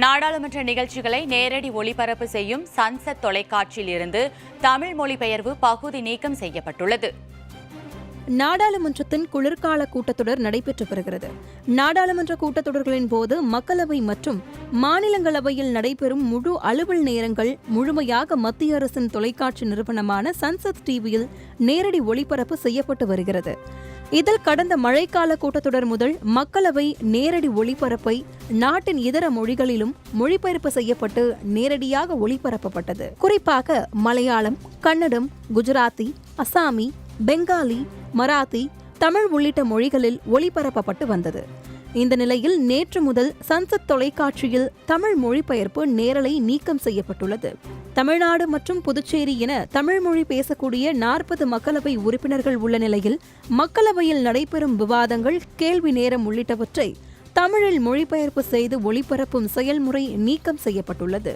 நாடாளுமன்ற நிகழ்ச்சிகளை நேரடி ஒளிபரப்பு செய்யும் சன்சத் தொலைக்காட்சியில் இருந்து தமிழ் மொழிபெயர்ப்பு பகுதி நீக்கம் செய்யப்பட்டுள்ளது. நாடாளுமன்றத்தின் குளிர்கால கூட்டத்தொடர் நடைபெற்று வருகிறது. நாடாளுமன்ற கூட்டத்தொடர்களின் போது மக்களவை மற்றும் மாநிலங்களவையில் நடைபெறும் முழு அலுவல் நேரங்கள் முழுமையாக மத்திய அரசின் தொலைக்காட்சி நிறுவனமான சன்சத் டிவியில் நேரடி ஒளிபரப்பு செய்யப்பட்டு வருகிறது. இதில் கடந்த மழைக்கால கூட்டத்தொடர் முதல் மக்களவை நேரடி ஒளிபரப்பை நாட்டின் இதர மொழிகளிலும் மொழிபெயர்ப்பு செய்யப்பட்டு நேரடியாக ஒளிபரப்பப்பட்டது. குறிப்பாக மலையாளம், கன்னடம், குஜராத்தி, அசாமி, பெங்காலி, மராத்தி, தமிழ் உள்ளிட்ட மொழிகளில் ஒளிபரப்பப்பட்டு வந்தது. இந்த நிலையில் நேற்று முதல் சன்சத் தொலைக்காட்சியில் தமிழ் மொழிபெயர்ப்பு நேரலை நீக்கம் செய்யப்பட்டுள்ளது. தமிழ்நாடு மற்றும் புதுச்சேரி என தமிழ் மொழி பேசக்கூடிய 40 மக்களவை உறுப்பினர்கள் உள்ள நிலையில் மக்களவையில் நடைபெறும் விவாதங்கள், கேள்வி நேரம் உள்ளிட்டவற்றை தமிழில் மொழிபெயர்ப்பு செய்து ஒளிபரப்பும் செயல்முறை நீக்கம் செய்யப்பட்டுள்ளது.